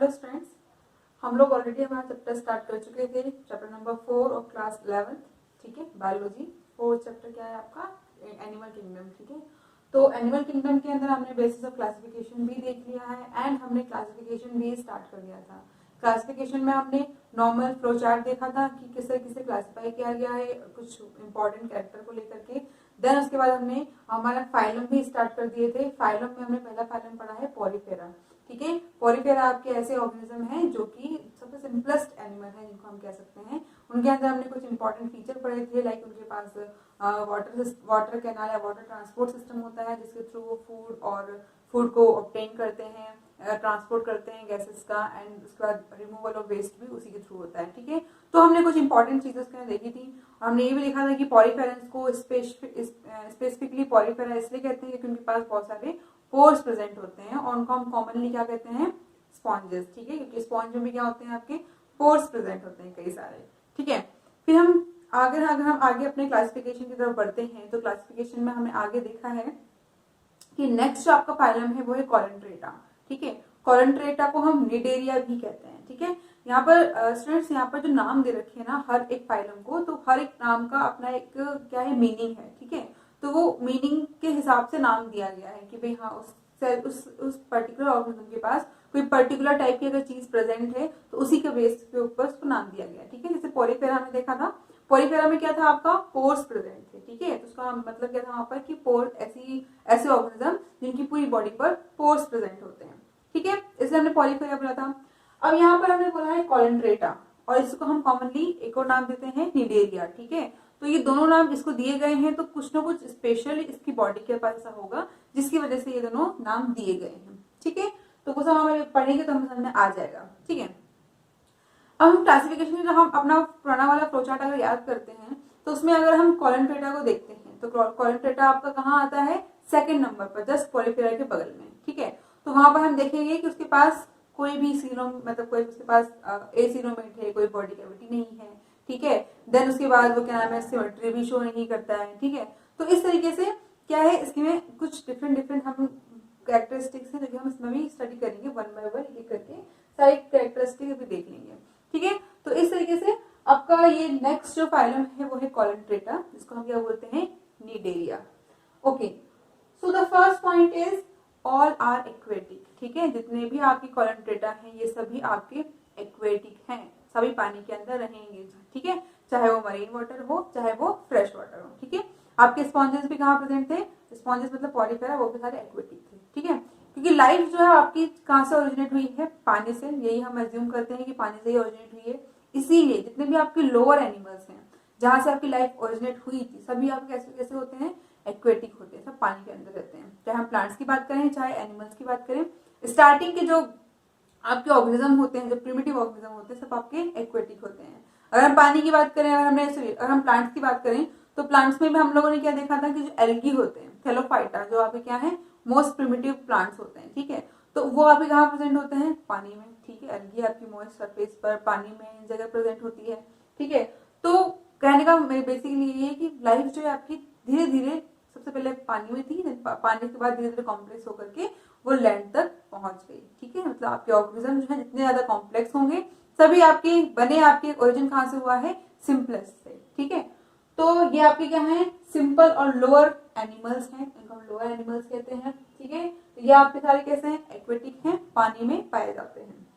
Hello students, हम लोग already हमारा चैप्टर स्टार्ट कर चुके थे, चैप्टर नंबर 4 और क्लास 11। ठीक है, बायोलॉजी 4 चैप्टर क्या है आपका, एनिमल किंगडम। ठीक है, तो एनिमल किंगडम के अंदर हमने बेसिस ऑफ क्लासिफिकेशन भी देख लिया है एंड हमने क्लासिफिकेशन भी स्टार्ट कर दिया था। क्लासिफिकेशन में हमने नॉर्मल फ्लो चार्ट देखा था कि किस तरीके से क्लासिफाई किया गया है कुछ इंपॉर्टेंट कैरेक्टर को लेकर के। देन उसके बाद हमने हमारा फाइलम भी स्टार्ट कर दिए थे। फाइलम में हमने पहला फाइलम पढ़ा है पॉलीफेरा। ठीक है, पॉलीफेरा आपके ऐसे ऑर्गेनिज्म हैं जो कि सबसे सिंपलेस्ट एनिमल है जिनको हम कह सकते हैं। उनके अंदर हमने कुछ इंपॉर्टेंट फीचर पढ़े थे, लाइक उनके पास वाटर कैनाल या वाटर ट्रांसपोर्ट सिस्टम होता है जिसके थ्रू वो फूड को ऑब्टेन करते हैं, ट्रांसपोर्ट करते हैं गैसेस का, एंड उसके बाद रिमूवल ऑफ वेस्ट भी उसी के थ्रू होता है। ठीक है, तो हमने कुछ इंपॉर्टेंट चीजें उसके अंदर देखी थी। हमने ये भी देखा था कि पॉलीफेरेंस को स्पेसिफिकली पॉलीफेरा इसलिए कहते हैं क्योंकि उनके पास बहुत सारे पोर्स प्रेजेंट होते हैं और उनको हम कॉमनली क्या कहते हैं, स्पॉन्जेस। ठीक है, क्योंकि स्पॉन्ज में भी क्या होते हैं, आपके पोर्स प्रेजेंट होते हैं कई सारे। ठीक है, फिर हम अगर हम आगे अपने क्लासिफिकेशन की तरफ बढ़ते हैं तो क्लासिफिकेशन में हमने आगे देखा है कि नेक्स्ट जो आपका फाइलम है वो है कॉलंट्रेटा। ठीक है, कॉलंट्रेटा को हम निडेरिया भी कहते हैं। ठीक है, यहाँ पर स्टूडेंट्स यहाँ पर जो नाम दे रखे हैं ना हर एक फाइलम को, तो हर एक नाम का अपना एक क्या है, मीनिंग है। ठीक है, तो वो मीनिंग के हिसाब से नाम दिया गया है कि भाई हाँ उस पर्टिकुलर ऑर्गेनिज्म के पास कोई पर्टिकुलर टाइप की अगर चीज प्रेजेंट है तो उसी के बेस के ऊपर उसको नाम दिया गया है। ठीक है, जैसे पॉलीफेरा में देखा था, पॉलीफेरा में क्या था, आपका पोर्स प्रेजेंट थे। ठीक है, तो उसका मतलब क्या था वहां पर कि पोर ऐसे ऑर्गेनिज्म जिनकी पूरी बॉडी पर पोर्स प्रेजेंट होते हैं। ठीक है, इसलिए हमने पॉलीफेरा बोला था। अब यहाँ पर हमने बोला है कॉलंट्रेटा और इसको हम कॉमनली एक और नाम देते हैं निडेरिया। ठीक है, तो ये दोनों नाम इसको दिए गए हैं तो कुछ ना कुछ स्पेशल इसकी बॉडी के पास ऐसा होगा जिसकी वजह से ये दोनों नाम दिए गए हैं। ठीक है, तो कुछ हम पढ़ेंगे तो हमें समझ में आ जाएगा। ठीक है, अब हम क्लासिफिकेशन में हम अपना पुराना वाला फ्लोचार्ट अगर याद करते हैं तो उसमें अगर हम कॉलंट्रेटा को देखते हैं तो कॉलंट्रेटा आपका कहाँ आता है, सेकंड नंबर पर, जस्ट पॉलीफेरा के बगल में। ठीक है, तो वहां पर हम देखेंगे कि उसके पास कोई भी मतलब कोई उसके पास एसीलोमेट है, कोई बॉडी कैविटी नहीं है। ठीक है, देन उसके बाद वो क्या नाम है, सिमेट्री भी शो नहीं करता है। ठीक है, तो इस तरीके से क्या है, इसमें कुछ डिफरेंट हम कैरेक्टरिस्टिक्स है जो कि हम इसमें भी स्टडी करेंगे वन बाय वन एक करके, सारी कैरेक्टरिस्टिक भी देख लेंगे। ठीक है, तो इस तरीके से आपका ये नेक्स्ट जो फाइलम है वो है कॉलंट्रेटा, जिसको हम क्या बोलते हैं, Cnidaria. Okay, so the first point is all are aquatic. ठीक है, जितने भी आपके कॉलंट्रेटा हैं ये सभी आपके एक्वेटिक हैं, सभी पानी के अंदर रहेंगे। ठीक है, चाहे वो मरीन वाटर हो चाहे वो फ्रेश वाटर हो। ठीक है, आपके स्पॉन्जेस भी कहाँ प्रेजेंट थे, स्पॉन्जेस मतलब पॉलीफेरा, वो भी सारे एक्वेटिक थे। ठीक है, क्योंकि लाइफ जो है आपकी कहाँ से ओरिजिनेट हुई है, पानी से, यही हम एज्यूम करते हैं कि पानी से ही ओरिजिनेट हुई है। इसीलिए जितने भी आपके लोअर एनिमल्स हैं जहां से आपकी लाइफ ओरिजिनेट हुई थी सभी आपके कैसे कैसे होते हैं, एक्वेटिक होते हैं, सब पानी के अंदर रहते हैं। चाहे हम प्लांट्स की बात करें चाहे एनिमल्स की बात करें, स्टार्टिंग के जो आपके ऑर्गेनिज्म होते हैं, जो प्रिमिटिव ऑर्गेनिज्म होते हैं, सब आपके एक्वेटिक होते हैं। अगर हम पानी की बात करें, अगर हम प्लांट्स की बात करें तो प्लांट्स में भी हम लोगों ने क्या देखा था कि जो एल्गी होते हैं, थैलोफाइटा, जो आपके क्या है, मोस्ट प्रिमिटिव प्लांट्स होते हैं। ठीक है, तो वो आपके कहाँ प्रेजेंट होते हैं, पानी में। ठीक है, एल्गी आपकी मॉइस्ट सरफेस पर पानी में जगह प्रेजेंट होती है। ठीक है, तो कहने का बेसिकली ये है कि लाइफ जो है आपकी धीरे धीरे सबसे पहले पानी में थी, पानी के बाद धीरे धीरे कॉम्प्लेक्स होकर के वो लैंड तक पहुंच गई। ठीक है, मतलब आपके ऑर्गेनिज्म जो है जितने ज्यादा कॉम्प्लेक्स होंगे सभी आपके बने, आपके ओरिजिन कहाँ से हुआ है, सिंपलेस्ट से। ठीक है, तो ये आपके क्या है, सिंपल और लोअर एनिमल्स हैं, इनको हम लोअर एनिमल्स कहते हैं। ठीक है, तो ये आपके सारे कैसे हैं, एक्वेटिक हैं, पानी में पाए जाते हैं।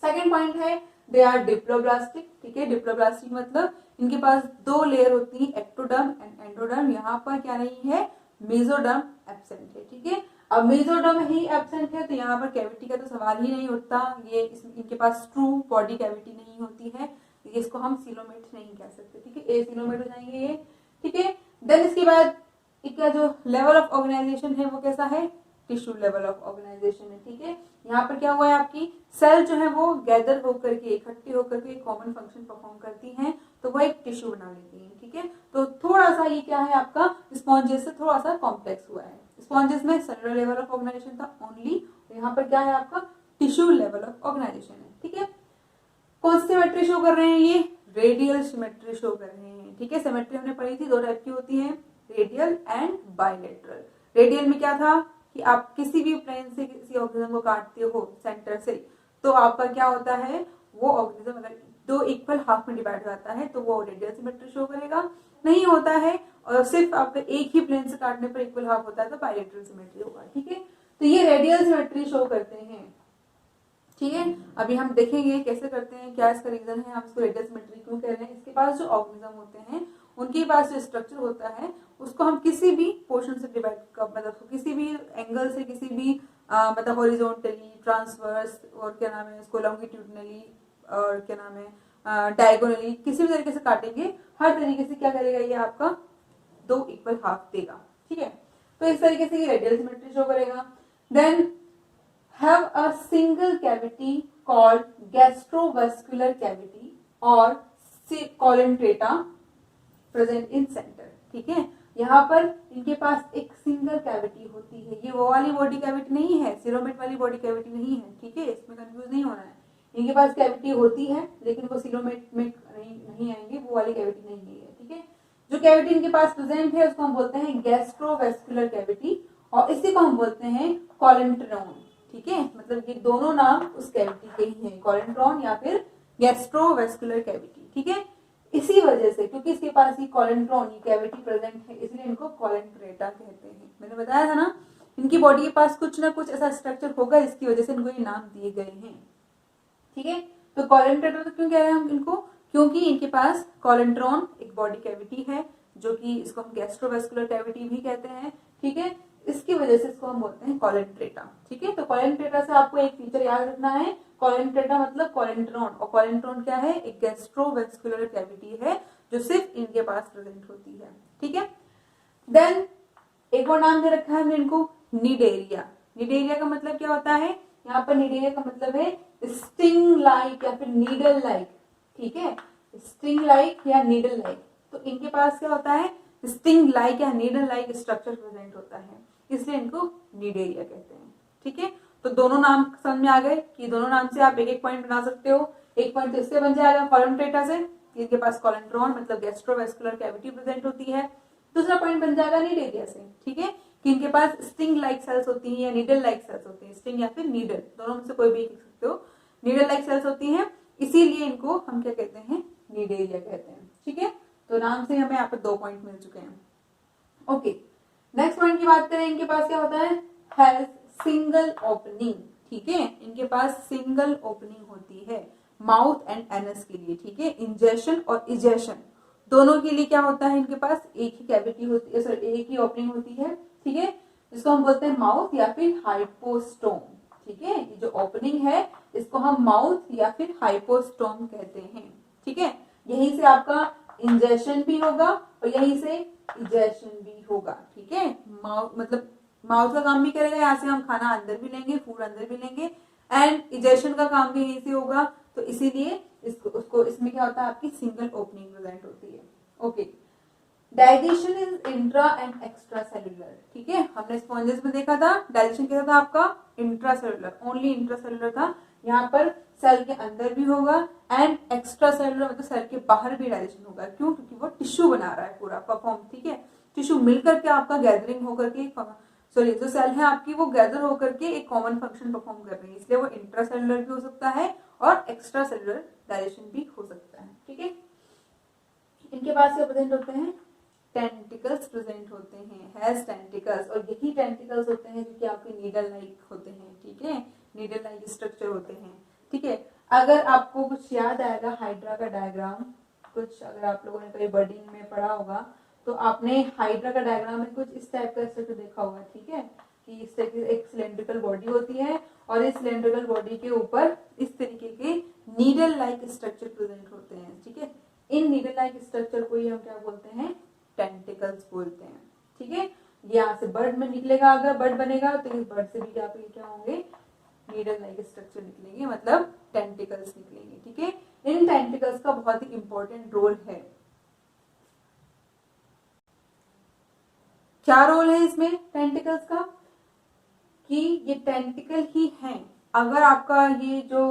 सेकेंड पॉइंट है दे आर डिप्लोब्लास्टिक। ठीक है, डिप्लोब्लास्टिक मतलब इनके पास दो लेयर होती है, एक्टोडर्म एंड एंडोडर्म। यहाँ पर क्या नहीं है, मेसोडर्म एब्सेंट है। ठीक है, अब मेसोडर्म ही एब्सेंट है तो यहाँ पर कैविटी का तो सवाल ही नहीं उठता, ये इनके पास ट्रू बॉडी कैविटी नहीं होती है, इसको हम सीलोमेट नहीं कह सकते। ठीक है, ए सीलोमेट हो जाएंगे ये। ठीक है, देन इसके बाद इसका जो लेवल ऑफ ऑर्गेनाइजेशन है वो कैसा है, टिश्यू लेवल ऑफ ऑर्गेनाइजेशन है। ठीक है, यहाँ पर क्या हुआ है, आपकी सेल जो है वो गैदर होकर के, इकट्ठी होकर के कॉमन फंक्शन परफॉर्म करती हैं तो वो एक टिश्यू बना लेती है। ठीक है, तो थोड़ा सा ये क्या है, आपका स्पॉन्जेस से थोड़ा सा कॉम्प्लेक्स हुआ है। स्पॉन्जेस में सेलुलर लेवल ऑफ ऑर्गेनाइजेशन था ओनली, यहाँ पर क्या है, आपका टिश्यू लेवल ऑफ ऑर्गेनाइजेशन है। ठीक है, कौन सी सिमेट्री शो कर रहे हैं, ये रेडियल सिमेट्री शो कर रहे हैं। ठीक है, सिमेट्री हमने पढ़ी थी, दो टाइप की होती है, रेडियल एंड बायलेटरल। रेडियल में क्या था कि आप किसी भी प्लेन से किसी ऑर्गेनिज्म को काटते हो सेंटर से तो आपका क्या होता है, वो ऑर्गेनिज्म अगर दो इक्वल हाफ में डिवाइड हो जाता है तो वो रेडियल सिमेट्री शो करेगा। नहीं होता है और सिर्फ आपका एक ही प्लेन से काटने पर इक्वल हाफ होता है तो बाइलेटरल सिमेट्री होगा। ठीक है, तो ये रेडियल सिमेट्री शो करते हैं। ठीक है, अभी हम देखेंगे कैसे करते हैं, क्या इसका रीजन है, हम इसको रेडियल सिमेट्री क्यों कह रहे हैं। इसके पास जो ऑर्गेनिज्म होते हैं उनके पास जो स्ट्रक्चर होता है उसको हम किसी भी पोर्शन से डिवाइड मतलब किसी भी एंगल से, किसी भी मतलब हॉरिजॉन्टली, ट्रांसवर्स और क्या नाम है इसको लॉन्गिट्यूडनली और क्या नाम है डायगोनली, किसी भी तरीके से काटेंगे, हर तरीके से क्या करेगा ये आपका दो इक्वल हाफ देगा। ठीक है, तो इस तरीके से ये रेडियल सिमेट्री शो करेगा। Then have a single cavity called gastrovascular cavity or collentrata present in center। ठीक है, यहाँ पर इनके पास एक सिंगल कैविटी होती है, ये वो वाली बॉडी कैविटी नहीं है, सिलोमेट वाली बॉडी कैविटी नहीं है। ठीक है, इसमें कंफ्यूज नहीं होना है, इनके पास कैविटी होती है लेकिन वो सिलोमेट में नहीं आएंगे, वो वाली कैविटी नहीं है। ठीक है, जो कैविटी इनके पास प्रेजेंट है उसको हम बोलते हैं गैस्ट्रोवेस्कुलर कैविटी और इसी को हम बोलते हैं कॉलेंट्रॉन। ठीक है, मतलब ये दोनों नाम उस कैविटी के ही हैं, कॉलेंट्रॉन या फिर गैस्ट्रोवेस्कुलर कैविटी। ठीक है, इसी वजह से क्योंकि इसके पास ये कॉलेंट्रॉन ये कैविटी प्रेजेंट है इसलिए इनको कॉलेंट्रेटा कहते हैं। मैंने बताया था ना, इनकी बॉडी के पास कुछ ना कुछ ऐसा स्ट्रक्चर होगा जिसकी वजह से इनको ये नाम दिए गए हैं। ठीक है, तो कॉलेंट्रेटा तो क्यों कह रहे हैं हम इनको, क्योंकि इनके पास कॉलेंट्रॉन एक बॉडी कैविटी है जो कि इसको हम गैस्ट्रोवेस्कुलर कैविटी भी कहते हैं। ठीक है, इसकी वजह से इसको हम बोलते हैं कॉलेंट्रेटा। ठीक है, तो कॉलेंट्रेटा से आपको एक फीचर याद रखना है, कॉलेंट्रेटा मतलब कॉलेंट्रॉन, और कॉलेंट्रॉन क्या है, एक गैस्ट्रोवेस्कुलर कैविटी है जो सिर्फ इनके पास प्रेजेंट होती है। ठीक है, देन एक और नाम दे रखा है हमने इनको निडेरिया। निडेरिया का मतलब क्या होता है, यहाँ पर निडेरिया का मतलब है स्टिंग लाइक या फिर नीडल लाइक। ठीक है, स्टिंग लाइक या नीडल लाइक, तो इनके पास क्या होता है, स्टिंग लाइक या नीडल लाइक स्ट्रक्चर प्रेजेंट होता है, इसलिए इनको निडेरिया कहते हैं। ठीक है, तो दोनों नाम समझ में आ गए कि दोनों नाम से आप एक एक पॉइंट बना सकते हो। एक पॉइंट तो इससे बन जाएगा कॉलेंट्रेटा से, इनके पास कॉलेंट्रॉन मतलब गैस्ट्रोवेस्कुलर कैविटी प्रेजेंट होती है। दूसरा पॉइंट बन जाएगा निडेरिया से, ठीक है, कि इनके पास स्टिंग लाइक सेल्स होती हैं या नीडल लाइक सेल्स होती हैं, स्टिंग या फिर नीडल दोनों में से कोई भी लिख सकते हो, नीडल लाइक सेल्स होती हैं, इसीलिए इनको हम क्या कहते हैं, निडेरिया कहते हैं। ठीक है, तो नाम से हमें यहाँ पे 2 पॉइंट मिल चुके हैं। ओके, नेक्स्ट पॉइंट की बात करें, इनके पास क्या होता है, हैज सिंगल ओपनिंग। ठीक है, इनके पास सिंगल ओपनिंग होती है माउथ एंड एनस के लिए। ठीक है, इंजेक्शन और इजेक्शन दोनों के लिए क्या होता है, इनके पास एक ही कैविटी होती है, सॉरी एक ही ओपनिंग होती है। ठीक है, इसको हम बोलते हैं माउथ या फिर हाइपोस्टोम। ठीक है, ये जो ओपनिंग है इसको हम माउथ या फिर हाइपोस्टोम कहते हैं। ठीक है, यहीं से आपका इंजेक्शन भी होगा और यहीं से इजेक्शन भी होगा। ठीक है, माउथ मतलब माउथ का काम भी करेगा, यहाँ से हम खाना अंदर भी लेंगे, फूड अंदर भी लेंगे, एंड इजेक्शन का काम भी यहीं से होगा, तो इसीलिए उसको इसमें क्या होता है, आपकी सिंगल ओपनिंग प्रेजेंट होती है। Okay, digestion is intra and extra cellular. ठीक है, हमने स्पॉन्जेस में देखा था डाइजेशन कैसा था आपका, intra cellular, only intra cellular था। यहाँ पर सेल के अंदर भी होगा एंड एक्स्ट्रा सेलुलर मतलब सेल के बाहर भी डाइजेशन होगा। क्यों, क्योंकि वो टिश्यू बना रहा है पूरा परफॉर्म। ठीक है, टिश्यू मिलकर के आपका गैदरिंग होकर के सॉरी जो सेल है आपकी वो गैदर होकर के एक कॉमन फंक्शन परफॉर्म कर रही है, इसलिए वो इंट्रा सेलुलर भी हो सकता है और एक्स्ट्रा सेलुलर डाइजेशन भी हो सकता है। ठीक है, इनके पास क्या प्रेजेंट होते हैं, टेंटिकल्स प्रेजेंट होते हैं, हैज टेंटिकल्स, और यही टेंटिकल्स होते हैं जो कि आपके नीडल लाइक होते हैं। ठीक है, नीडल लाइक स्ट्रक्चर होते हैं। ठीक है, अगर आपको कुछ याद आएगा हाइड्रा का डायग्राम, कुछ अगर आप लोगों ने कहीं बर्डिंग में पढ़ा होगा तो आपने हाइड्रा का डायग्राम में कुछ इस टाइप का स्ट्रक्चर देखा होगा। ठीक है, कि इस तरीके एक सिलेंड्रिकल बॉडी होती है और इस सिलेंड्रिकल बॉडी के ऊपर इस तरीके के नीडल लाइक स्ट्रक्चर प्रेजेंट होते हैं। ठीक है, इन नीडल लाइक स्ट्रक्चर को ही हम क्या बोलते हैं, टेंटिकल्स बोलते हैं। ठीक है, यहाँ से बर्ड में निकलेगा, अगर बर्ड बनेगा तो इस बर्ड से भी क्या होंगे, नीडल लाइक स्ट्रक्चर निकलेंगे, मतलब टेंटिकल्स निकलेंगे। ठीक है, इन टेंटिकल्स का बहुत ही इंपॉर्टेंट रोल है। क्या रोल है इसमें टेंटिकल्स का, कि ये टेंटिकल ही हैं। अगर आपका ये जो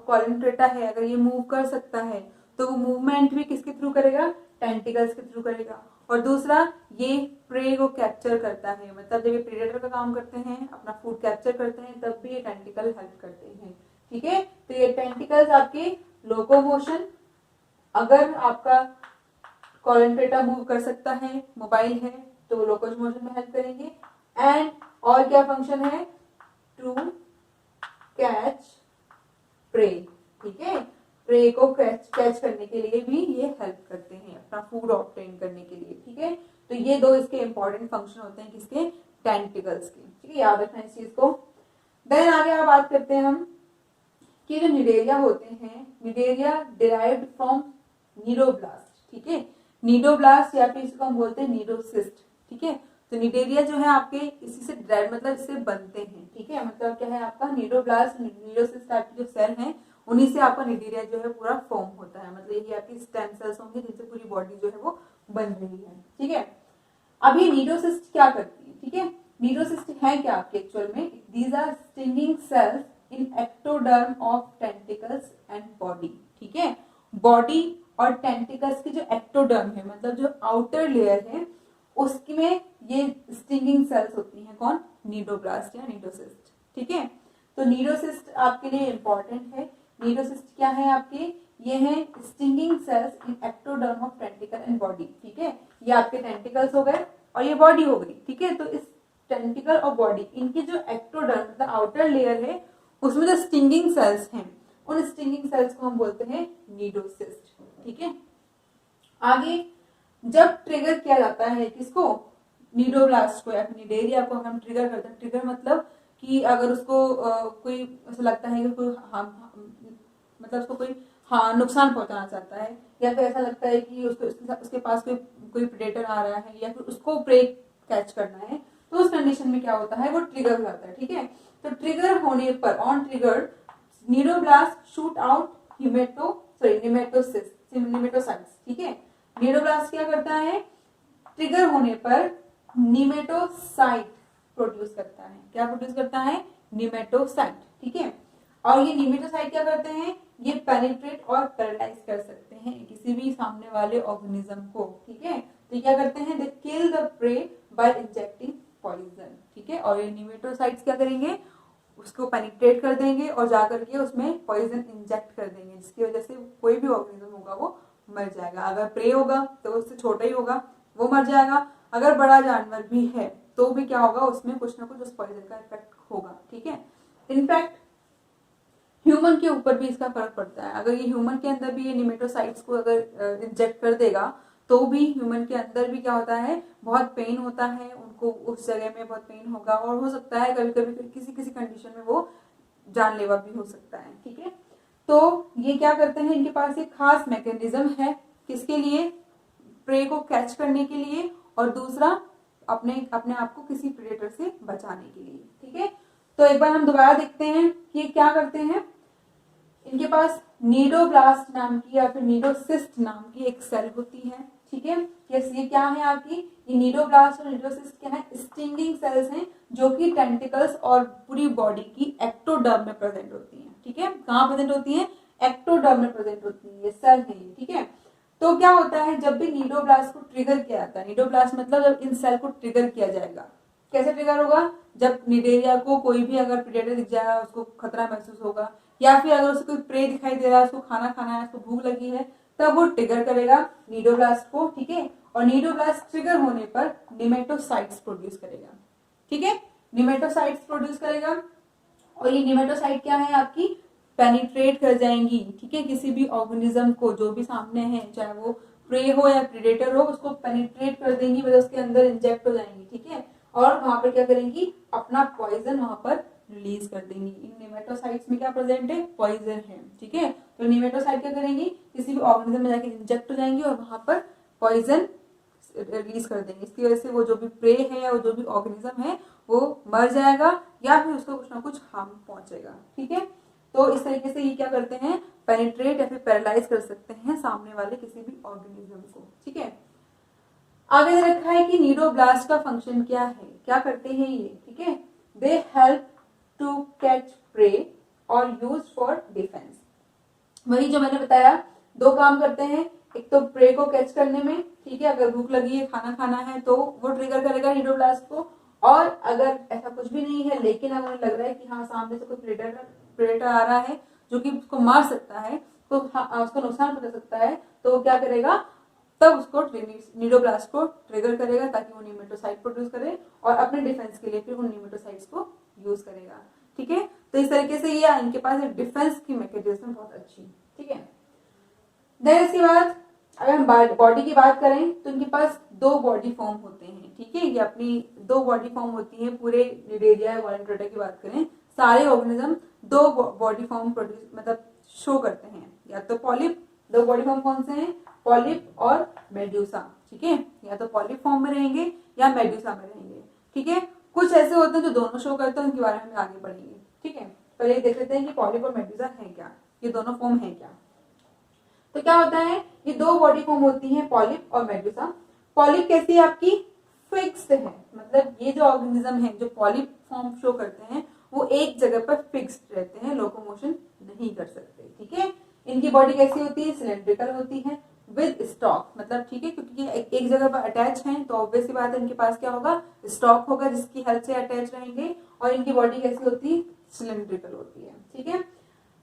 कॉलेंट्रेटा है अगर ये मूव कर सकता है तो वो मूवमेंट भी किसके थ्रू करेगा, टेंटिकल्स के थ्रू करेगा। और दूसरा ये प्रे को कैप्चर करता है, मतलब जब ये प्रेडेटर का काम करते हैं, अपना फूड कैप्चर करते हैं, तब भी ये टेंटिकल हेल्प करते हैं। ठीक है। तो ये टेंटिकल्स आपके लोकोमोशन, अगर आपका कॉलनट्रेटा मूव कर सकता है, मोबाइल है, तो लोकोमोशन में हेल्प करेंगे। एंड और क्या फंक्शन है, टू कैच प्रे, ठीक है, प्रे को कैच करने के लिए भी ये हेल्प करते हैं, अपना फूड ऑब्टेन करने के लिए, ठीक है। तो ये दो इसके इंपॉर्टेंट फंक्शन होते हैं किसके, टेंटिकल्स के, ठीक है, याद रखना इस चीज को। देन आगे आप बात करते हैं हम कि जो निडेरिया होते हैं, निडेरिया डिराइव्ड फ्रॉम नीडोब्लास्ट, ठीक है, नीडोब्लास्ट या फिर इसको हम बोलते हैं नीडोसिस्ट, ठीक है। तो निडेरिया जो है आपके इसी से मतलब इससे बनते हैं, ठीक है, मतलब क्या है आपका नीडोब्लास्ट नीडोसिस्ट टाइप के जो सेल हैं उन्हीं से आपका निडेरिया जो है पूरा फॉर्म होता है, मतलब ये आपकी स्टेम सेल्स होंगे जिनसे पूरी बॉडी जो है वो बन रही है, ठीक है। अब ये नीडोसिस्ट क्या करती है, ठीक है, नीडोसिस्ट है क्या आपके एक्चुअल में, these are stinging cells in ectoderm of tentacles and body, ठीक है। बॉडी और टेंटिकल्स की जो एक्टोडर्म है, मतलब जो आउटर लेयर है, उसमें ये स्टिंगिंग सेल्स होती हैं, कौन, नीडोब्लास्ट या नीडोसिस्ट, ठीक है। तो नीडोसिस्ट आपके लिए इंपॉर्टेंट है। नीडोसिस्ट क्या है आपके, ये है stinging cells in ectoderm of tentacle and body, ठीक है। ये आपके टेंटिकल्स हो गए और ये बॉडी हो गई, ठीक है। तो इस टेंटिकल और बॉडी, इनकी जो एक्टोडर्म मतलब आउटर लेयर है, उसमें जो स्टिंगिंग सेल्स हैं, उन स्टिंगिंग सेल्स को हम बोलते हैं नीडोसिस्ट, ठीक है। आगे जब ट्रिगर किया जाता है किसको, नीडोब्लास्ट को या फिर निडेरिया को हम ट्रिगर करते हैं, ट्रिगर मतलब कि अगर उसको कोई ऐसा लगता है कि कोई मतलब उसको कोई नुकसान पहुंचाना चाहता है, या फिर ऐसा लगता है कि उसके पास कोई प्रेडेटर आ रहा है या फिर उसको प्रे कैच करना है, तो उस कंडीशन में क्या होता है, वो ट्रिगर हो जाता है, ठीक है। तो ट्रिगर होने पर, on trigger, cnidoblast shoot out nematocytes, ठीक है। नीडोब्लास्ट क्या करता है, ट्रिगर होने पर निमेटोसाइट प्रोड्यूस करता है, क्या प्रोड्यूस करता है, निमेटोसाइट, ठीक है। और ये निमेटोसाइट क्या करते हैं, ये पेनिट्रेट और पैरालाइज कर सकते हैं किसी भी सामने वाले ऑर्गेनिज्म को, ठीक है। तो क्या करते हैं, they kill the prey by injecting poison, ठीक है। और ये निमेटोसाइट्स क्या करेंगे, उसको पेनिट्रेट कर देंगे और जाकर के उसमें पॉइजन इंजेक्ट कर देंगे, जिसकी वजह से कोई भी ऑर्गेनिज्म होगा वो मर जाएगा। अगर प्रे होगा तो उससे छोटा ही होगा, वो मर जाएगा। अगर बड़ा जानवर भी है तो भी क्या होगा, उसमें कुछ ना कुछ उस पॉइजन का इफेक्ट होगा, ठीक है। इनफैक्ट ह्यूमन के ऊपर भी इसका फर्क पड़ता है। अगर ये ह्यूमन के अंदर भी ये निमेटोसाइट्स को अगर इंजेक्ट कर देगा तो भी ह्यूमन के अंदर भी क्या होता है, बहुत पेन होता है, उनको उस जगह में बहुत पेन होगा और हो सकता है कभी कभी किसी किसी कंडीशन में वो जानलेवा भी हो सकता है, ठीक है। तो ये क्या करते हैं, इनके पास एक खास मैकेनिज्म है, किसके लिए, प्रे को कैच करने के लिए, और दूसरा अपने आप को किसी प्रेडेटर से बचाने के लिए, ठीक है। तो एक बार हम दोबारा देखते हैं कि क्या करते हैं, इनके पास नीडोब्लास्ट नाम की या फिर नीडोसिस्ट नाम की एक सेल होती है, ठीक है। ये क्या है आपकी, ये नीडोब्लास्ट और नीडोसिस्ट क्या है, स्टिंगिंग सेल्स हैं जो कि टेंटिकल्स और पूरी बॉडी की एक्टोडर्म में प्रेजेंट होती हैं, ठीक है। कहाँ प्रेजेंट होती हैं, एक्टोडर्म में प्रेजेंट होती है, ये सेल है ये, ठीक है। तो क्या होता है, जब भी नीडोब्लास्ट को ट्रिगर किया जाता है, नीडोब्लास्ट मतलब जब इन सेल को ट्रिगर किया जाएगा, कैसे ट्रिगर होगा, जब निडेरिया को कोई भी अगर प्रेडेटर दिख जाएगा, उसको खतरा महसूस होगा, या फिर अगर उसको कोई प्रे दिखाई दे रहा है, उसको खाना खाना है, उसको भूख लगी है, तब वो ट्रिगर करेगा नीडोब्लास्ट को, ठीक है। और नीडोब्लास्ट ट्रिगर होने पर निमेटोसाइट्स प्रोड्यूस करेगा, ठीक है, निमेटोसाइट्स प्रोड्यूस करेगा। और ये निमेटोसाइट क्या है आपकी, पेनिट्रेट कर जाएंगी, ठीक है, किसी भी ऑर्गेनिज्म को जो भी सामने है, चाहे वो प्रे हो या प्रेडेटर हो, उसको पेनिट्रेट कर देंगी, मतलब उसके अंदर इंजेक्ट हो जाएंगी, ठीक है। और वहां पर क्या करेंगी, अपना पॉइजन वहां पर रिलीज कर देंगी। इन निमेटोसाइट्स में क्या प्रेजेंट है, पॉइजन है, ठीक है। तो निमेटोसाइट क्या करेंगी, किसी भी ऑर्गेनिज्म में जाके इंजेक्ट हो जाएंगी और वहां पर पॉइजन रिलीज कर देंगे। इसकी वजह से वो जो भी प्रे है या वो जो भी ऑर्गेनिज्म है वो मर जाएगा या फिर उसको कुछ ना कुछ हार्म पहुंचेगा, ठीक है। तो इस तरीके से ये क्या करते हैं, पेनिट्रेट या फिर पैरालाइज कर सकते हैं सामने वाले किसी भी ऑर्गेनिज्म को, ठीक है। आगे रखा है कि नीडोब्लास्ट का फंक्शन क्या है, क्या करते हैं ये, ठीक है। They help to catch prey और यूज फॉर डिफेंस। वही जो मैंने बताया, दो काम करते हैं, एक तो प्रे को कैच करने में, ठीक है, अगर भूख लगी है, खाना खाना है, तो वो ट्रिगर करेगा नीडोब्लास्ट को। और अगर ऐसा कुछ भी नहीं है लेकिन अगर लग रहा है कि हाँ सामने से कोई प्रेडेटर प्रेडेटर आ रहा है जो कि उसको मार सकता है, तो उसको नुकसान पहुंचा सकता है, तो वो क्या करेगा, तब उसको निडोब्लास्ट को ट्रिगर करेगा ताकि वो नीमेटोसाइट प्रोड्यूस करे और अपने डिफेंस के लिए फिर उन नीमेटोसाइट्स को यूज करेगा। ठीक है, तो इस तरीके से ये इनके पास एक डिफेंस की मैकेनिज्म बहुत अच्छी। ठीक है, देन इसके बाद अगर हम बॉडी की बात करें तो इनके पास 2 बॉडी फॉर्म होते हैं। ठीक है, ये अपनी 2 बॉडी फॉर्म होती हैं। पूरे निडेरिया या वॉलंटियरा की बात करें, सारे ऑर्गेनिज्म 2 बॉडी फॉर्म प्रोड्यूस मतलब शो करते हैं, या तो पॉलिप, 2 बॉडी फॉर्म कौन से हैं, पॉलिप और मेड्यूसा। ठीक है, या तो पॉलिप फॉर्म में रहेंगे या मेड्यूसा में रहेंगे। ठीक है, कुछ ऐसे होते हैं जो दोनों शो करते हैं, उनके बारे में आगे पढ़ेंगे। ठीक है, पहले देख लेते हैं कि पॉलिप और मेड्यूसा है क्या, ये दोनों फॉर्म है क्या। तो क्या होता है, ये 2 बॉडी फॉर्म होती हैं, पॉलिप और मेड्यूसा। पॉलिप कैसी है आपकी, फिक्स्ड है, मतलब ये जो ऑर्गेनिज्म है जो पॉलिप फॉर्म शो करते हैं वो एक जगह पर फिक्स्ड रहते हैं, लोकोमोशन नहीं कर सकते। ठीक है, इनकी बॉडी कैसी होती है, सिलेंड्रिकल होती है विद स्टॉक, मतलब ठीक है, क्योंकि ये एक जगह पर अटैच हैं तो ऑब्वियस सी बात है इनके पास क्या होगा, स्टॉक होगा जिसकी हेल्प से अटैच रहेंगे, और इनकी बॉडी कैसी होती है, सिलेंड्रिकल होती है। ठीक है,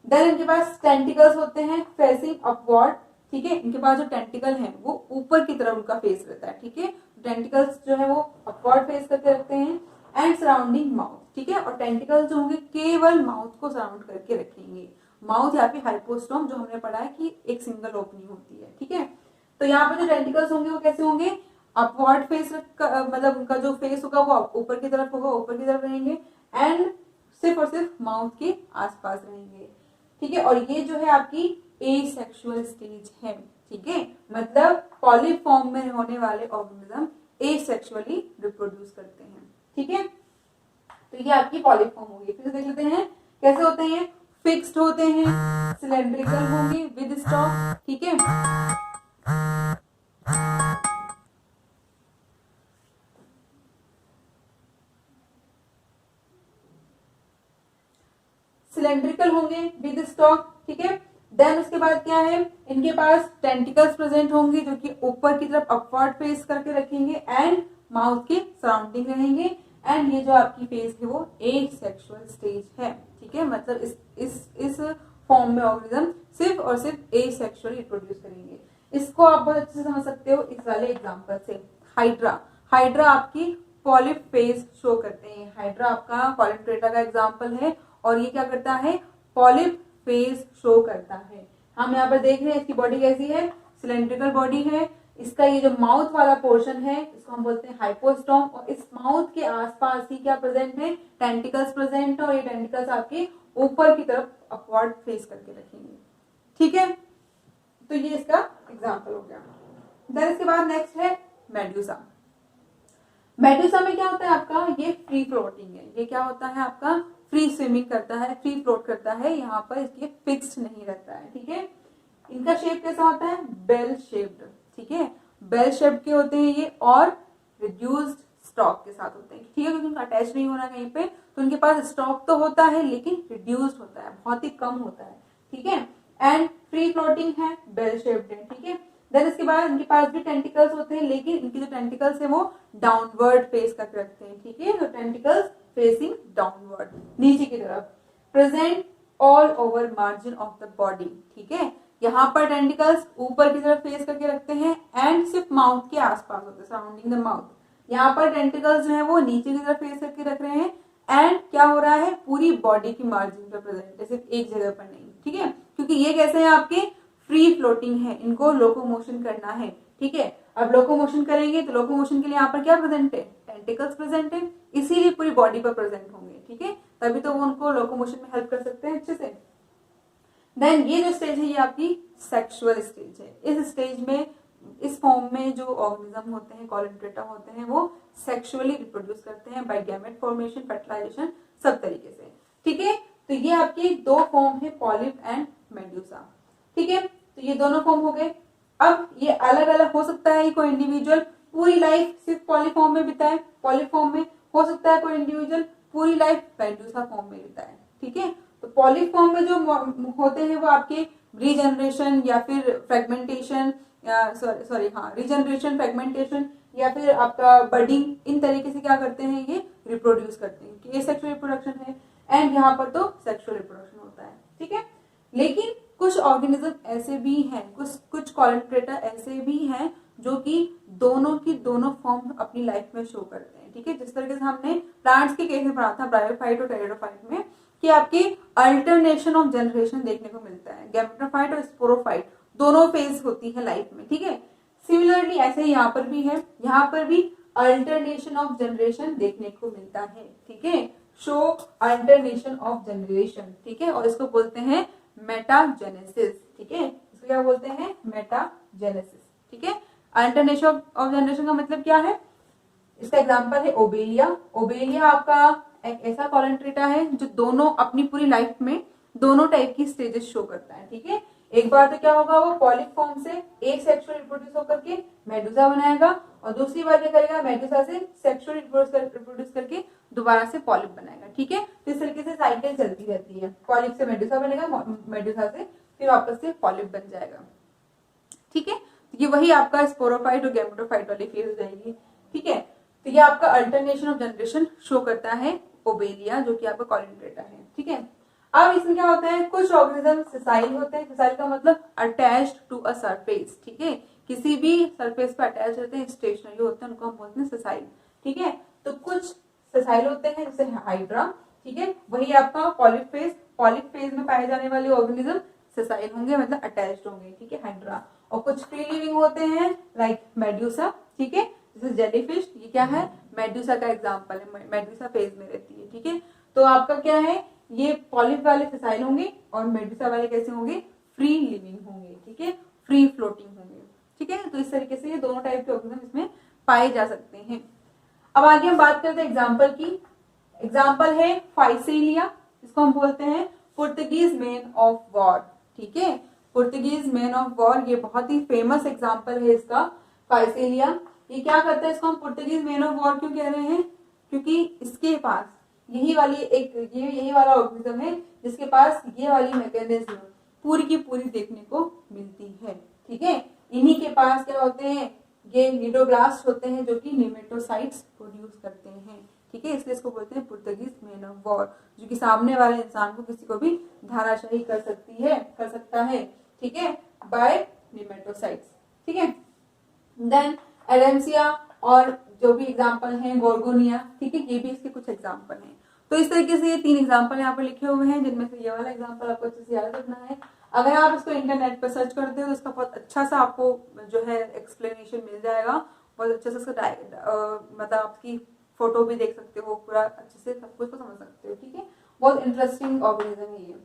देन इनके पास टेंटिकल्स होते हैं फेसिंग अपवर्ड। ठीक है, इनके पास जो टेंटिकल है वो ऊपर की तरफ उनका फेस रहता है। ठीक है, टेंटिकल्स जो है वो अपवर्ड फेस करके रखते हैं एंड सराउंडिंग माउथ। ठीक है, और टेंटिकल्स जो होंगे केवल माउथ को सराउंड करके रखेंगे। माउथ या फिर हाइपोस्टोम जो हमने पढ़ा है कि एक सिंगल ओपनिंग होती है। ठीक है, तो यहाँ पे जो टेंटिकल्स होंगे वो कैसे होंगे, अपवर्ड फेस, मतलब उनका जो फेस होगा वो ऊपर की तरफ होगा, ऊपर की तरफ रहेंगे एंड सिर्फ और सिर्फ माउथ के आसपास रहेंगे। ठीक है, और ये जो है आपकी एसेक्सुअल स्टेज है। ठीक है, मतलब पॉलिप फॉर्म में होने वाले ऑर्गेनिज्म एसेक्सुअली रिप्रोड्यूस करते हैं। ठीक है, तो ये आपकी पॉलिप फॉर्म होगी। फिर देख लेते हैं कैसे होते हैं, फिक्स्ड होते हैं, सिलेंड्रिकल होंगे विद स्टॉक। ठीक है, सिलेंड्रिकल होंगे विद स्टॉक। ठीक है, देन उसके बाद क्या है, इनके पास टेंटिकल्स प्रेजेंट होंगे जो कि ऊपर की तरफ अपवर्ड फेस करके रखेंगे एंड माउथ के सराउंडिंग रहेंगे, एंड ये जो आपकी फेस है वो एसेक्सुअल स्टेज है। ठीक है, मतलब इस फॉर्म में ऑर्गेनिज्म सिर्फ और सिर्फ एसेक्सुअली रिप्रोड्यूस करेंगे। इसको आप बहुत अच्छे से समझ सकते हो इस वाले एग्जांपल से। हाइड्रा, हाइड्रा आपकी पॉलिप फेस शो करते हैं। हाइड्रा आपका कॉलिप्टेटा का एग्जांपल है और ये क्या करता है, पॉलिप फेस शो करता है। हम यहाँ पर देख रहे हैं इसकी बॉडी कैसी है, सिलेंड्रिकल बॉडी है। इसका ये जो माउथ वाला पोर्शन है इसको हम बोलते हैं हाइपोस्टोम, और इस माउथ के आसपास ही क्या प्रेजेंट है, टेंटिकल्स प्रेजेंट है, और ये टेंटिकल्स आपके ऊपर की तरफ अपवर्ड फेस करके रखेंगे। ठीक है, तो ये इसका एग्जांपल हो गया। देन इसके बाद नेक्स्ट है मेड्यूसा। मेड्यूसा में क्या होता है आपका, ये फ्री फ्लोटिंग है। ये क्या होता है आपका, फ्री स्विमिंग करता है, फ्री फ्लोट करता है, यहाँ पर इसलिए फिक्स्ड नहीं रहता है। ठीक है, इनका शेप कैसा होता है, बेल शेप्ड। ठीक है, बेल शेप के होते हैं ये, और रिड्यूस्ड स्टॉक के साथ होते हैं। ठीक है, क्योंकि उनका अटैच नहीं होना कहीं पे, तो उनके पास स्टॉक तो होता है लेकिन रिड्यूस्ड होता है, बहुत ही कम होता है। ठीक है, एंड फ्री फ्लोटिंग है, बेल शेप्ड है। ठीक है, देन इसके बाद इनके पास भी टेंटिकल्स होते हैं, लेकिन इनकी जो टेंटिकल्स है वो डाउनवर्ड फेस करके रखते हैं। ठीक है, तो टेंटिकल्स फेसिंग डाउनवर्ड, नीचे की तरफ, present all over margin of the body. ठीक है, यहाँ पर टेंटिकल्स ऊपर की तरफ फेस करके रखते हैं एंड सिर्फ माउथ के आसपास होते हैं, सराउंडिंग द माउथ। यहाँ पर टेंटिकल्स जो है वो नीचे की तरफ फेस करके रख रहे हैं एंड क्या हो रहा है, पूरी बॉडी की मार्जिन पे प्रेजेंट है, सिर्फ एक जगह पर नहीं। ठीक है, क्योंकि ये कैसे हैं आपके, फ्री फ्लोटिंग है, इनको लोकोमोशन करना है। ठीक है, अब लोकोमोशन करेंगे तो लोकोमोशन के लिए यहाँ पर क्या प्रेजेंट है, टेंटिकल्स प्रेजेंट है, इसीलिए पूरी बॉडी पर प्रेजेंट होंगे। ठीक है, तभी तो वो उनको लोकोमोशन में हेल्प कर सकते हैं अच्छे से। देन ये जो स्टेज है ये आपकी सेक्सुअल स्टेज है। इस स्टेज में, इस फॉर्म में जो ऑर्गेनिज्म होते हैं, कॉलिप्टेटा होते हैं, वो सेक्सुअली रिप्रोड्यूस करते हैं बाय गैमेट फॉर्मेशन, फर्टिलाइजेशन, सब तरीके से। ठीक है, तो ये आपके 2 फॉर्म है, पॉलिप एंड मेड्यूसा। ठीक है, तो ये दोनों फॉर्म हो गए। अब ये अलग अलग हो सकता है, कोई इंडिविजुअल पूरी लाइफ सिर्फ पॉलिप फॉर्म में बिताए, पॉलिप फॉर्म में हो सकता है कोई इंडिविजुअल पूरी लाइफ मेड्यूसा फॉर्म में बिताए। ठीक है, तो पॉलिप फॉर्म में जो होते हैं वो आपके रीजनरेशन या फिर फ्रेगमेंटेशन, रीजनरेशन, फ्रेगमेंटेशन या फिर आपका बडिंग, इन तरीके से क्या करते हैं, ये रिप्रोड्यूस करते हैं कि एसेक्सुअल रिप्रोडक्शन है। एंड यहाँ पर तो सेक्सुअल रिप्रोडक्शन होता है, ठीक है। लेकिन कुछ ऑर्गेनिज्म ऐसे भी हैं, कुछ कॉलनट्रेटा ऐसे भी हैं जो कि दोनों की दोनों फॉर्म अपनी लाइफ में शो करते हैं, ठीक है। जिस तरीके से हमने प्लांट्स के केस में पढ़ा था ब्रायोफाइट और टेरिडोफाइट में कि आपकी अल्टरनेशन ऑफ जनरेशन देखने को मिलता है, गैमेटोफाइट और स्पोरोफाइट दोनों फेज होती है लाइफ में, ठीक है। सिमिलरली ऐसे ही यहाँ पर भी है, यहाँ पर भी अल्टरनेशन ऑफ जनरेशन देखने को मिलता है, ठीक है। शो अल्टरनेशन ऑफ जनरेशन, ठीक है, और इसको बोलते हैं मेटाजेनेसिस, ठीक है। इसको क्या बोलते हैं? मेटाजेनेसिस, ठीक है। अल्टरनेशन ऑफ जनरेशन का मतलब क्या है? इसका एग्जांपल है ओबेलिया। ओबेलिया आपका एक ऐसा कॉलनट्रेटा है जो दोनों अपनी पूरी लाइफ में दोनों टाइप की स्टेजेस शो करता है, ठीक है। एक बार तो क्या होगा, वो पॉलिप फॉर्म से एक सेक्सुअल रिप्रोड्यूस होकर के मेडुसा बनाएगा, और दूसरी बार क्या करेगा, मेडुसा से सेक्सुअल रिप्रोड्यूस करके दोबारा से पॉलिप बनाएगा, ठीक है। तो इस तरीके से साइकिल चलती रहती है, पॉलिप से मेडुसा बनेगा, मेडुसा से फिर वापस से पॉलिप बन जाएगा, ठीक है। तो ये वही आपका स्पोरोफाइट और गैमेटोफाइट वाली फेज हो जाएगी, ठीक है। तो ये आपका अल्टरनेशन ऑफ जनरेशन शो करता है ओबेलिया, जो कि आपका कॉलनट्रेटा है, ठीक है। अब इसमें क्या होता है, कुछ ऑर्गेनिज्म सेसाइल होते हैं। सेसाइल का मतलब अटैच्ड टू अ सरफेस, ठीक है। किसी भी सरफेस पर अटैच रहते हैं, स्टेशनरी होते हैं, उनको हम बोलते हैं सेसाइल, ठीक है। तो कुछ सेसाइल होते हैं जैसे हाइड्रा, ठीक है। वही आपका पॉलिप फेज में पाए जाने वाले ऑर्गेनिज्म सेसाइल होंगे, मतलब अटैच्ड होंगे, ठीक है, हाइड्रा। और कुछ फ्री लिविंग होते हैं लाइक मेड्यूसा, ठीक है, जैसे जेलीफिश, ये क्या है, मेडुसा का एग्जांपल है, मेडुसा फेज में रहती है, ठीक है। तो आपका क्या है, ये पॉलिप वाले सेसाइल होंगे और मेडुसा वाले कैसे होंगे, फ्री लिविंग होंगे, ठीक है, फ्री फ्लोटिंग होंगे, ठीक है। तो इस तरीके से ये दोनों टाइप के ऑर्गेनिज्म इसमें पाए जा सकते हैं। अब आगे हम बात करते हैं एग्जाम्पल की। एग्जाम्पल है फाइसेलिया, इसको हम बोलते हैं पुर्तगीज मैन ऑफ वॉर, ठीक है। पुर्तगीज मैन ऑफ वॉर, ये बहुत ही फेमस एग्जाम्पल है इसका, फाइसेलिया। ये क्या करता है, इसको हम पुर्तगीज मैन ऑफ वॉर क्यों कह रहे हैं, क्योंकि इसके पास यही वाला ऑर्गेनिज्म है जिसके पास ये वाली मैकेनिज्म पूरी की पूरी देखने को मिलती है, ठीक है। इन्हीं के पास क्या होते हैं, ये निडोब्लास्ट होते हैं जो कि निमेटोसाइट्स प्रोड्यूस करते हैं, ठीक है। इसलिए इसको बोलते हैं पुर्तगीज मैन ऑफ वॉर, जो कि सामने वाले इंसान को किसी को भी धाराशाही कर सकता है, ठीक है, बाय निमेटोसाइट्स, ठीक है। देन एडेंसिया और जो भी एग्जाम्पल हैं गोर्गोनिया, ठीक है, ये भी इसके कुछ एग्जाम्पल हैं। तो इस तरीके से ये 3 एग्जाम्पल यहाँ पर लिखे हुए हैं, जिनमें से ये वाला एग्जाम्पल आपको अच्छे से याद रखना है। अगर आप इसको इंटरनेट पर सर्च करते हो तो इसका बहुत अच्छा सा आपको जो है एक्सप्लेनेशन मिल जाएगा, बहुत अच्छे से इसका मतलब आपकी फोटो भी देख सकते हो, पूरा अच्छे से सब कुछ को समझ सकते हो, ठीक है। बहुत इंटरेस्टिंग ऑर्गेनिज्म है ये,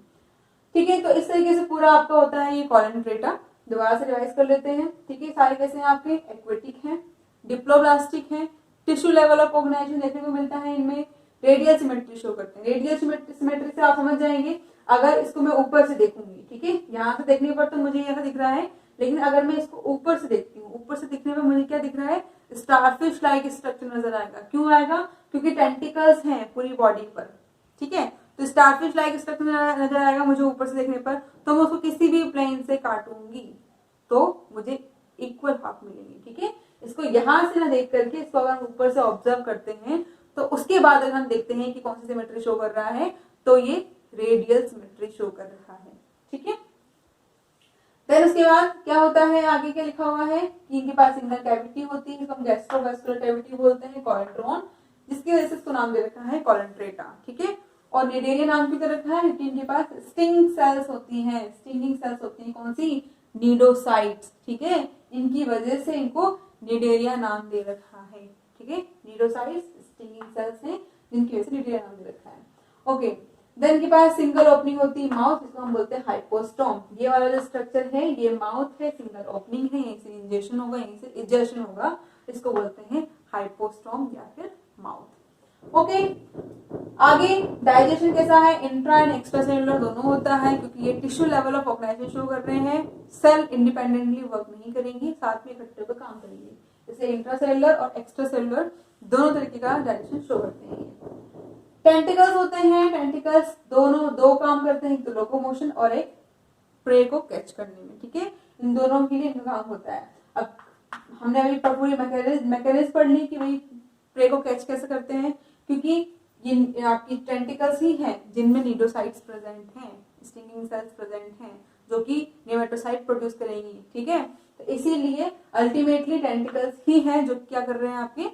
ठीक है। तो इस तरीके से पूरा आपका होता है ये कॉलनट्रेटा। दोबारा से रिवाइज कर लेते हैं, ठीक है। सारे कैसे हैं आपके, एक्वेटिक हैं, डिप्लोब्लास्टिक हैं, टिश्यू लेवल ऑफ ऑर्गेनाइजेशन देखने को मिलता है इनमें, रेडियल सिमेट्री शो करते हैं। रेडियल सिमेट्री से आप समझ जाएंगे, अगर इसको मैं ऊपर से देखूंगी, ठीक है, यहाँ से देखने पर तो मुझे ऐसा दिख रहा है, लेकिन अगर मैं इसको ऊपर से देखती हूँ, ऊपर से दिखने पर मुझे क्या दिख रहा है, स्टारफिश लाइक स्ट्रक्चर नजर आएगा। क्यों आएगा, क्योंकि टेंटिकल्स हैं पूरी बॉडी पर, ठीक है। तो स्टारफिश लाइक स्ट्रक्चर नजर आएगा मुझे ऊपर से देखने पर, तो मैं उसको किसी भी प्लेन से काटूंगी तो मुझे इक्वल हाफ मिलेंगे, ठीक है। इसको यहां से ना देख करके इसको अगर हम ऊपर से ऑब्जर्व करते हैं तो उसके बाद अगर हम देखते हैं कि कौन सी सिमेट्री शो कर रहा है, तो ये रेडियल सिमेट्री शो कर रहा है, ठीक है। देन उसके बाद क्या होता है, आगे क्या लिखा हुआ है कि इनके पास इंनर कैविटी होती है, जिसको हम गैस्ट्रोवेस्कुलर कैविटी बोलते हैं, कॉलेंट्रॉन, जिसकी वजह से इसको नाम दे रखा है कॉलेंट्रेटा, ठीक है। और निडेरिया नाम क्यों दे रखा है, क्योंकि इनके पास स्टिंग सेल्स होती हैं, स्टिंगिंग सेल्स होती हैं, कौन सी, नीडोसाइट्स, ठीक है। इनकी वजह से इनको निडेरिया नाम दे रखा है, ठीक है। नीडोसाइट्स स्टिंगिंग सेल्स हैं जिनकी वजह से निडेरिया नाम दे रखा है, ओके। देन के पास सिंगल ओपनिंग होती है माउथ, जिसको हम बोलते हैं हाइपोस्टोम। ये वाला जो स्ट्रक्चर है ये माउथ है, सिंगल ओपनिंग है, यहीं से इंजेक्शन होगा, यहीं से इजेक्शन होगा, इसको बोलते हैं हाइपोस्टोम या फिर माउथ, ओके। आगे डाइजेशन कैसा है, इंट्रा एंड एक्स्ट्रा सेलुलर दोनों होता है, क्योंकि ये tissue level of organisation show कर रहे हैं, सेल इंडिपेंडेंटली वर्क नहीं करेंगी, साथ में इकट्ठे होकर काम करेंगे, इसलिए इंट्रा सेलुलर और एक्स्ट्रा सेलुलर दोनों तरीके का डाइजेशन शो करते हैं। टेंटिकल्स होते हैं, टेंटिकल्स दोनों दो काम करते हैं, एक तो लोकोमोशन और एक प्रे को कैच करने में, ठीक है। इन दोनों के लिए इनका काम होता है। अब हमने अभी पूरी मैकेनिज्म पढ़ ली कि भाई प्रे को कैच कैसे करते हैं, क्योंकि ये आपकी टेंटिकल्स ही हैं जिनमें नीडोसाइट्स प्रेजेंट हैं, स्टिंगिंग सेल्स प्रेजेंट हैं जो कि नेमेटोसाइट प्रोड्यूस करेंगी, ठीक है। तो इसीलिए अल्टीमेटली टेंटिकल्स ही हैं जो क्या कर रहे हैं, आपके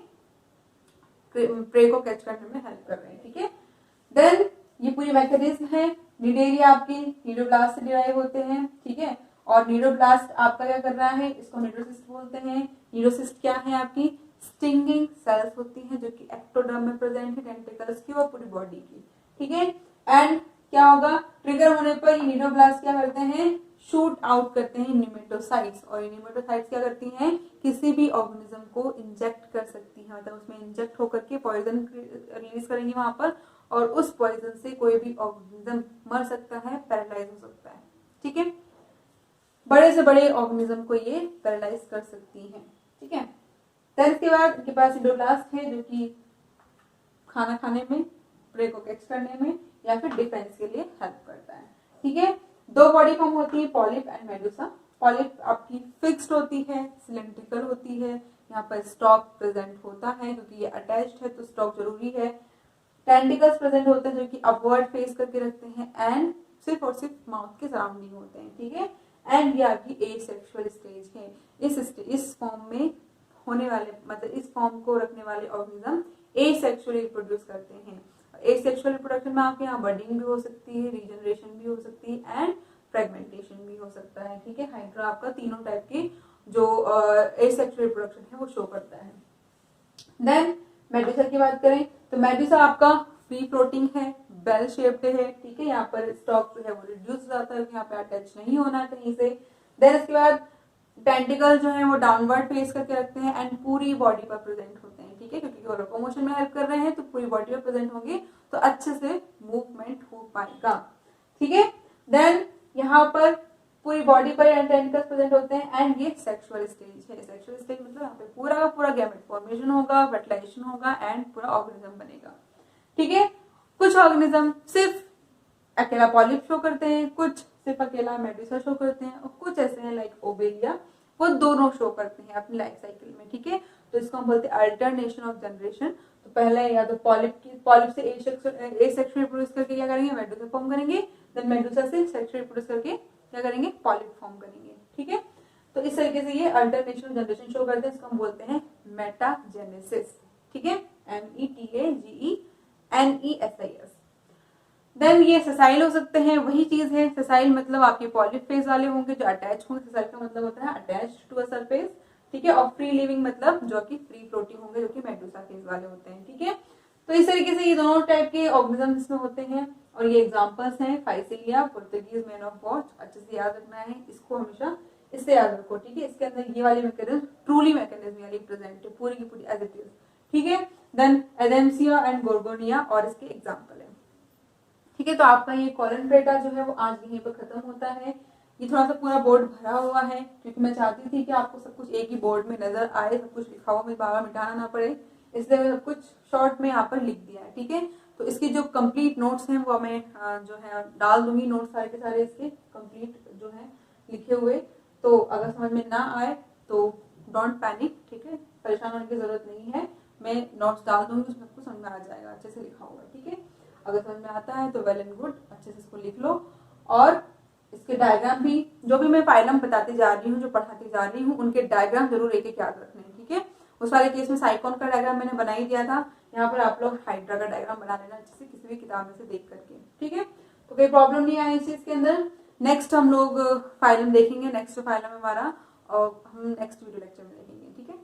प्रे को कैच करने में हेल्प कर रहे हैं, ठीक है। देन ये पूरी मैकेनिज्म है। निडेरिया आपकी नीडोब्लास्ट से डिराइव होते हैं, ठीक है। और नीडोब्लास्ट आपका क्या कर रहा है, इसको नीडोसिस्ट बोलते हैं। नीडोसिस्ट क्या है, आपकी स्टिंगिंग सेल्स होती हैं जो कि एक्टोडर्म में प्रेजेंट है टेंटिकल्स की और पूरी बॉडी की, ठीक है। एंड क्या होगा, ट्रिगर होने पर ये नीडोब्लास्ट क्या करते हैं, शूट आउट करते हैं निमेटोसाइट्स, और ये निमेटोसाइट्स क्या करती हैं, किसी भी ऑर्गेनिज्म को इंजेक्ट कर सकती हैं, मतलब उसमें इंजेक्ट होकर के पॉइजन रिलीज करेंगी वहां पर, और उस पॉइजन से कोई भी ऑर्गेनिज्म मर सकता है, पैरालाइज हो सकता है, ठीक है। बड़े से बड़े ऑर्गेनिज्म को ये पैरालाइज कर सकती हैं, ठीक है। देन इसके बाद इनके पास इंडोब्लास्ट है जो कि खाना खाने में, प्रे को कैच करने में या फिर डिफेंस के लिए हेल्प करता है, ठीक है। दो बॉडी फॉर्म होती है, पॉलिप एंड मेडुसा। पॉलिप आपकी फिक्स्ड होती है, सिलेंड्रिकल होती है, यहाँ पर स्टॉक प्रेजेंट होता है क्योंकि ये अटैच्ड है तो स्टॉक जरूरी है। टेंटिकल्स प्रेजेंट होते हैं जो कि अपवर्ड फेस करके रखते हैं एंड सिर्फ और सिर्फ माउथ के सराउंडिंग होते हैं, ठीक है। एंड ये आपकी एसेक्सुअल स्टेज है। इस फॉर्म में होने वाले, मतलब इस फॉर्म को रखने वाले ऑर्गेनिज्म एसेक्सुअली रिप्रोड्यूस करते हैं। एसेक्सुअल रिप्रोडक्शन में आपके यहाँ बडिंग भी हो सकती है, रीजनरेशन भी हो सकती है एंड फ्रेगमेंटेशन भी हो सकता है, ठीक है। हाइड्रा आपका तीनों टाइप की जो एसेक्सुअल रिप्रोडक्शन है वो शो करता है। देन मेडुसा की बात करें तो मेडुसा आपका फ्री फ्लोटिंग है, बेल शेप्ड है, ठीक है। यहाँ पर स्टॉक जो है वो रिड्यूस हो जाता है, यहाँ पे अटैच नहीं होना कहीं से। देन इसके बाद टेंटिकल जो है वो डाउनवर्ड फेस करके रखते हैं एंड पूरी बॉडी पर प्रेजेंट होते हैं, ठीक है, क्योंकि वो लोकोमोशन में हेल्प कर रहे हैं तो पूरी बॉडी पर प्रेजेंट होंगे तो अच्छे से मूवमेंट हो पाएगा, ठीक है। देन यहाँ पर पूरी बॉडी पर टेंटिकल्स प्रेजेंट होते हैं एंड ये सेक्सुअल स्टेज है। सेक्सुअल स्टेज मतलब यहाँ पे पूरा का पूरा गैमेट फॉर्मेशन होगा, फर्टिलाइजेशन होगा एंड पूरा ऑर्गेनिज्म बनेगा, ठीक है। कुछ ऑर्गेनिज्म सिर्फ अकेला पॉलिप शो करते हैं, कुछ सिर्फ अकेला मेडुसा शो करते हैं, और कुछ ऐसे हैं लाइक ओबेलिया वो दोनों शो करते हैं अपनी लाइफ साइकिल में, ठीक है। तो इसको हम बोलते हैं अल्टरनेशन ऑफ जनरेशन। तो पहला या तो पॉलिप से एसेक्सुअल रिप्रोड्यूस करके क्या करेंगे, मेडुसा फॉर्म करेंगे। देन मेडुसा से सेक्सुअल रिप्रोड्यूस करके क्या करेंगे, पॉलिप फॉर्म करेंगे, ठीक है। तो इस तरीके से ये अल्टरनेशन ऑफ जनरेशन शो करते हैं, इसको हम बोलते हैं मेटाजेनेसिस, ठीक है। METAGENESIS। देन ये सेसाइल हो सकते हैं, वही चीज है। सेसाइल मतलब आपके पॉलिप फेज वाले होंगे जो अटैच होंगे, सेसाइल का मतलब होता है अटैच्ड टू अ सरफेस, ठीक है। और फ्री लिविंग मतलब जो कि फ्री फ्लोटिंग होंगे जो कि मेडुसा फेज वाले होते हैं, ठीक है। तो इस तरीके से ये दोनों टाइप के ऑर्गेनिज्म इसमें होते हैं और ये एग्जांपल्स हैं। Physalia, Portuguese man of watch, अच्छे से याद रखना है इसको, हमेशा इससे याद रखो, ठीक है। इसके अंदर ये वाली मैकेनिज्म ट्रूली मैकेनिज्म यानी प्रेजेंट है पूरी की पूरी एज इट इज, ठीक है। देन एडेम्सिया एंड गोर्गोनिया और इसके एग्जाम्पल है, ठीक है। तो आपका ये कॉलन पेटा जो है वो आज यहीं पर खत्म होता है। ये थोड़ा सा पूरा बोर्ड भरा हुआ है क्योंकि मैं चाहती थी कि आपको सब कुछ एक ही बोर्ड में नजर आए, सब कुछ लिखा हुआ, मुझे बार बार मिटाना ना पड़े, इसलिए सब कुछ शॉर्ट में यहाँ पर लिख दिया है, ठीक है। तो इसके जो कंप्लीट नोट्स हैं वो मैं जो है डाल दूंगी, नोट्स सारे के सारे इसके कंप्लीट जो है लिखे हुए। तो अगर समझ में ना आए तो डोंट पैनिक, ठीक है, परेशान होने की जरूरत नहीं है। मैं नोट्स डाल दूंगी, उसमें आपको समझ में आ जाएगा, अच्छे से लिखा हुआ, ठीक है। अगर समझ में आता है तो वेल एंड गुड, अच्छे से इसको लिख लो। और इसके डायग्राम भी, जो भी मैं फाइलम बताती जा रही हूँ, जो पढ़ाती जा रही हूँ, उनके डायग्राम जरूर एक एक याद रखने हैं, ठीक है। उस वाले केस में साइकोन का डायग्राम मैंने बना ही दिया था, यहाँ पर आप लोग हाइड्रा का डायग्राम बना लेना अच्छे से किसी भी किताब में से देख करके, ठीक है। तो कोई प्रॉब्लम नहीं आई इस चीज के अंदर। नेक्स्ट हम लोग फाइलम देखेंगे, नेक्स्ट फाइलम हमारा, और हम नेक्स्ट वीडियो लेक्चर में देखेंगे, ठीक है।